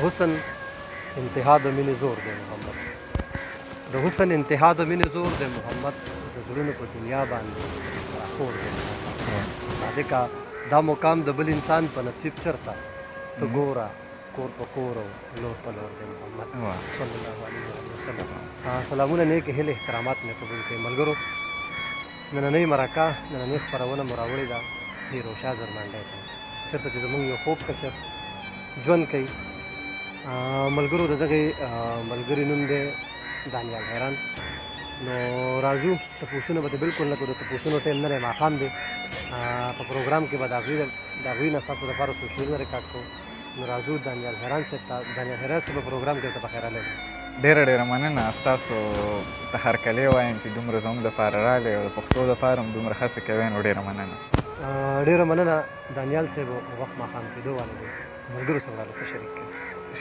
حسن انتها د مینې زور دی محمد، د حسن انتها د مینې زور دی محمد، د زړونو په دنیا باندې راخور دی محمد. صادقه دا مقام د بل انسان په نصیب چرته ته ګوره، کور په کور او لور په لور دی محمد صلی الله علیه وسلم. سلامونه، نیک هیلې، احترامات مې قبول کړئ ملګرو. نننۍ مرکه، نننۍ خپرونه مو راوړې ده هیروشاه زرمانډی ته، چېرته چې زموږ یو خوږ کشر ژوند کوي. ملګرو د دغې ملګري نوم دی دانیال حیران. نو راځو تپوسونه به بلکل نه کوو، د تپوسونو ټایم نه دی، ماښام دی. په پروګرام کې به د هغوی نه ستاسو دپاره څو شعرونه ریکارډ کوو. نو راځو دانیال حیران صاحب ته. دانیال حیران صاحب په پروګرام کې ورته بخیر راغلی. ډېره مننه ستاسو ته هرکلی وایم چې دومره زموږ دپاره راغلی او د پښتو دپاره هم دومره هڅې کوئ. نو ډېره مننه. ډېره مننه دانیال صاحب. وخت ماښام کېدو والا دی، ملګرو سره راله څه شریک کړي.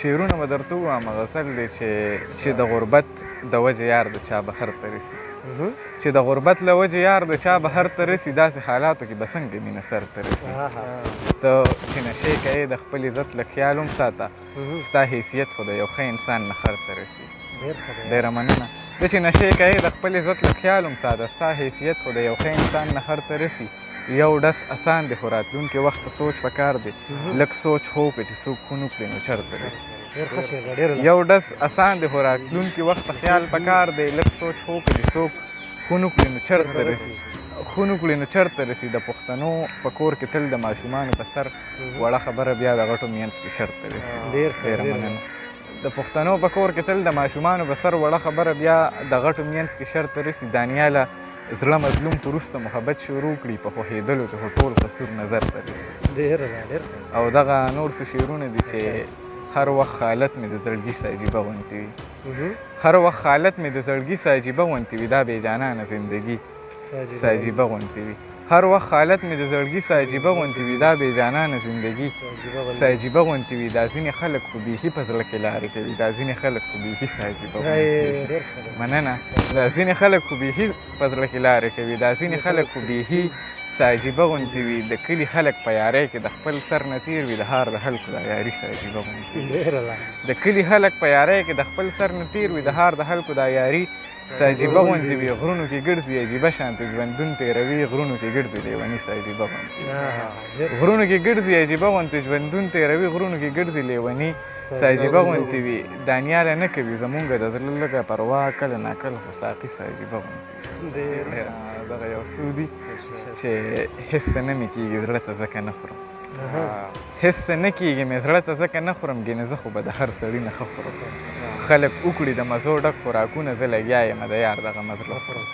شعرونه به درته ووایم. هغه څل دی چې د غربت د وجې یار د چا بهر ته رسي، چې د غربت له وجې یار د چا بهر ته رسي، داسې حالاتو کې به څنګه مینه سر ته رسي. ته چې نشې کوې د خپل عزت له خیال هم ساته، ستا حیثیت خو د یو ښه انسان نه خر ته رسي. ډېره مننه. ته چې نشې کوې د خپل عزت له خیال هم ساته، ستا حیثیت خو د یو ښه انسان نه خر ته رسي. یو ډس اسان دی خو راتلونکي وخت ته سوچ پکار دی، لږ سوچ هو که چې څوک خون وکړي نو چېرته رسي. یو ډس اسان دی خو راتلونکي وخت ته خیال پکار دی، لږ سوچ هو که چې څوک خون وکړي نو چېرته رسي. خون وکړي نو چېرته رسي. د پښتنو په کور کې تل د ماشومانو په سر وړه خبره بیا د غټو مینځ کې شرط رسي. ډېره مننه. د پښتنو په کور کې تل د ماشومانو په سر وړه خبره بیا د غټو مینځ کې شرط رسي. دانیاله زړه مظلوم ته وروسته محبت شروع کړي، په خوښېدلو کې خو ټول قصور نظر ته رسي. او دغه نور څه شعرونه دي چې هر وخت حالت مې د زړګي څه عجیبه غوندې وي، هر وخت حالت مې د زړګي څه عجیبه غوندې وي، دا بېجانانه زندګي څه عجیبه غوندې وي. هر وخت حالت مې د زړګي څه عجیبه غوندې وي، دا بېجانانه زندګي څه عجیبه غوندې وي. دا ځینې خلک خو بیخي په زړه کې لارې کوي، دا ځینې خلک خو بیخي څه عجیبه غوندې وي. مننه. دا ځینې خلک خو بیخي په زړه کې لارې کوي، دا ځینې خلک خو بیخي څه عجیبه غوندې وي. د کلي خلک په یارۍ کې د خپل سر نه تېر وي، د هار د خلکو دا یاري څه عجیبه غوندې وي. د کلي خلک په یارۍ کې د خپل سر نه تېر وي، د هار د خلکو دا یاري څه عجیبه غوندې وي. غرونو کې ګرځي عجیبه شانته ژوندون تېروي، غرونو کې ګرځي لیوني څه عجیبه غوندې وي. غرونو کې ګرځي عجیبه غوندې ژوندون تېروي، غرونو کې ګرځي لیوني څه عجیبه غوندې وي. دانیاله نه کوي زمونږ د زړه لږه پروا، کله ناکله خو ساقي څه عجیبه غوندې وي. دغه یو څو دي چې هېڅ څه نه مې کېږي زړه ته ځکه نه خورم، هېڅ څه نه کېږي مې زړه ته ځکه نه خورم، ګینې زه خو به د هر سړي نه ښه خورم. خلک وکړي د مزو ډک خوراکونه، زه لګیا یم د یار دغه مزړه خورم.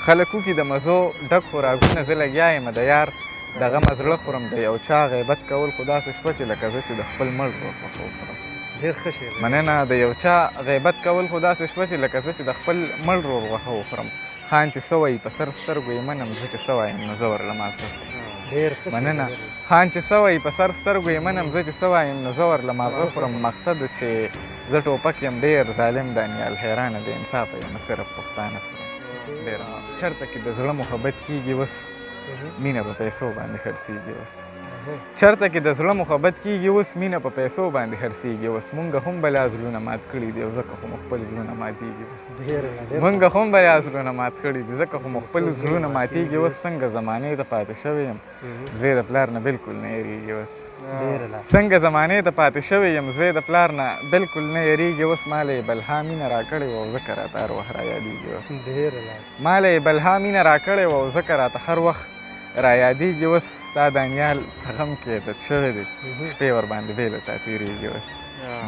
خلک وکړي د مزو ډک خوراکونه، زه لګیا یم د یار دغه مزړه خورم. د یو چا غیبت کول خو داسې شوه چې لکه زه چې د خپل مړ روغ وخه وخورم. مننه. د یو چا غیبت کول خو داسې شوه چې لکه زه چې د خپل مړ روغ وخه وخورم. خان چې څه وایي په سر سترګو یې منم، زه چې څه وایم نو زه ورله مازغه خورم. مننه. خان چې څه وایي په سر سترګو یې منم، زه چې څه وایم نو زه ورله مازغه خورم. مقصد چې زه ټوپک یم ډېر ظالم، دانیال حیرانه بې انصافه یم صرف پښتانه خورم. ډېره چېرته کې د زړه محبت کېږي اوس، مینه په پیسو باندې خرڅېږي اوس. چېرته کې د زړه محبت کېږي اوس، مینه په پیسو باندې خرڅېږي اوس. مونږ هم بلا زړونه مات کړي دي او ځکه خو مو خپل زړونه ماتېږي اوس. مونږ هم بلا زړونه مات کړي دي ځکه خو مو خپل زړونه ماتېږي اوس. څنګه زمانې ته پاتې شوی یم، زوی د پلار نه بلکل نه یېرېږي اوس. څنګه زمانې ته پاتې شوی یم، زوی د پلار نه بلکل نه یېرېږي اوس. ما له یې بلها مینه راکړې وه او ځکه راته هر وخت رایادېږي اوس. ما له یې بلها مینه راکړې وه او ځکه راته هر وخت رایادېږي اوس. ستا دانیال په غم کې عادت شوی دی، شپې ورباندې بې له تا تېرېږي اوس.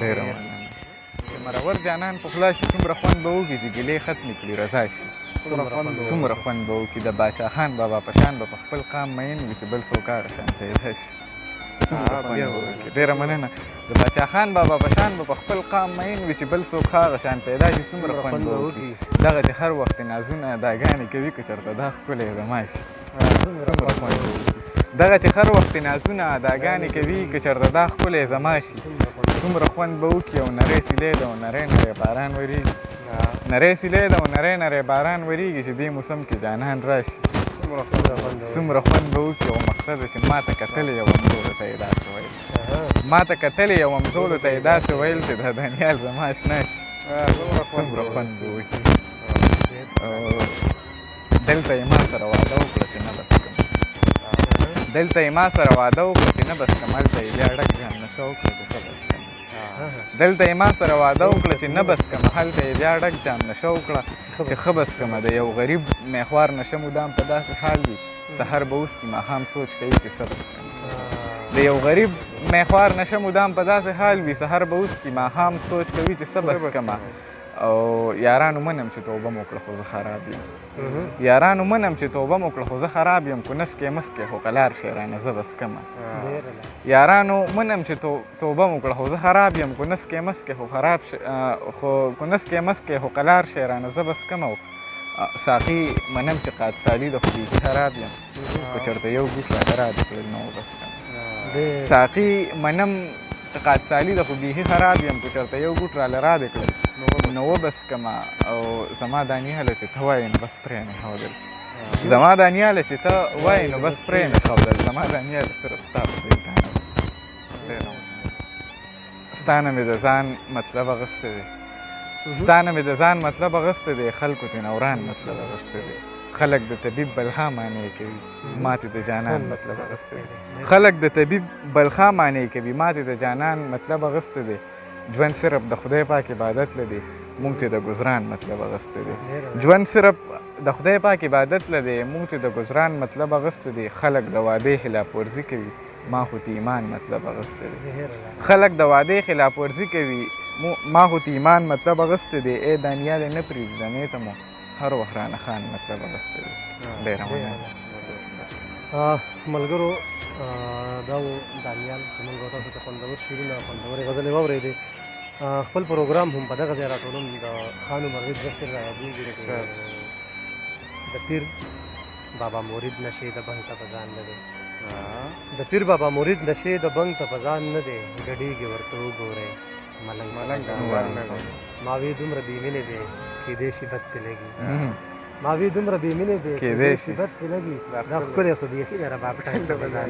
ډېره مننه. چې مرور جانان په خوله شي، څومره خوند به وکړي چې ګیلې ختمې کړي رضا شي. څومره خوند به وکړي د باچا خان بابا په شان به په خپل قام مین وي چې بل څوک هغه شان پیدا شي. ډېره مننه. د باچا خان بابا په شان به په خپل قام مین وي چې بل څوک هغه شان پیدا شي. څومره خوند به وکړي دغه چې هر وخت نازونه اداګانې کوي که چېرته دا ښکلی زما شي. څومره خوند به وکړي دغه چې هر وخت نازونه اداګانې کوي که چېرته دا ښکلی زما شي. څومره خوند به وکړي او نری سیلی ده او نری نری باران ورېږي. نری سیلی ده او نری نری باران ورېږي چې دې موسم کې جانان راشي. څومره خوند به وکړي او مقصد چې ما ته کتلې یو همزولو ته یې داسې ویل ما ته کتلې یو همزولو ته یې داسې ویل چې دا دانیال زما اشنا شي څومره خوند به وکړي دلته یې ما سره واده وکړه چې نه بس کړم دلته یې ما سره واده وکړه چې نه بس کړم هلته یې بیا ډک جان نشه وکړه چې ښه بس کړم دلته یې ما سره واده وکړه چې نه بس کړم هلته یې بیا ډک جان نشه وکړه چې ښه بس کړمه د یو غریب میخوار نشه مدام په داسې حال وي سحر به وڅکي ماښام سوچ کوي چې څه بس کړم د یو غریب میخوار نشه مدام په داسې حال وي سحر به وڅکي ماښام سوچ کوي چې څه بس کړمه او یارانو منم چې توبه مو کړه خو زه خراب یم یارانو منم چې توبه مو کړه خو زه خراب یم کو نسکې مسکې خو قلار شي رانه زه بس کمه یارانو منم چې توبه مو کړه خو زه خراب یم کو نسکې مسکې خو خراب کو نسکې مسکې خو قلار شي رانه زه بس کمه ساقي منم چې قاد سالي د خو بیخي خراب یم خو چېرته یو ګوټ راته راد کړل نو بس کمه ساقي منم چې قاد سالي د خو بیخي خراب یم خو چېرته یو ګوټ راله راد کړل نو وبس کما او زما دانیاله چې ته وایې نو بس پرې مې ښودل زما دانیاله چې ته وایې نو بس پرې مې ښودل زما دانیاله صرف ستا په ستا نه مې د ځان مطلب اخیستی دی ستا نه مې د ځان مطلب اخیستی دی خلکو ترې نوران مطلب اخیستی دی خلک د طبیب بلخا معنی کوي ماتې د جانان مطلب اخیستی دی خلک د طبیب بلخا معنی کوي ماتې د جانان مطلب اخیستی دی ژوند صرف د خدای پاک عبادت لدی مونږ ته د ګزران مطلب اغسته دی ژوند صرف د خدای پاک عبادت لدی مونږ ته د ګزران مطلب اغسته دی خلک د وعده خلاف ورزي کوي ما خو ته ایمان مطلب اغسته دی خلک د وعده خلاف ورزي کوي ما خو ته ایمان مطلب اغسته دی ای دانیال نه پرېږده مې ته مو هر وخت رانه خان مطلب اغسته دی ډېره مننه ملګرو دا و دانیال چې موږ تاسو ته خوندور شعرونه خوندورې غزلې واورېدې خپل پروګرام هم په دغه ځای راټولوم د خان عمر دوه شعر را یادېږي د پیر بابا مرید نشې د بنګ ته په ځان نه دی د پیر بابا مرید نشې د بنګ ته په ځان نه دی ګډېږي ورته وګورئ ملنګ ما وی دومره بې مینې دی کیدای شي بد پې لګي ما وی دومره بې مینې دی کیدای شي بد پې لګي دا ښکلی خو بیخي دی رباب ټایم ته په ځان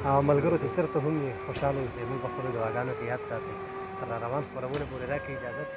او ملګرو چې چېرته هم یې خوشحاله اوسئ موږ په خپلو دعاګانو کې یاد ساتئ تر را روان خپرونې پورې راکړئ اجازت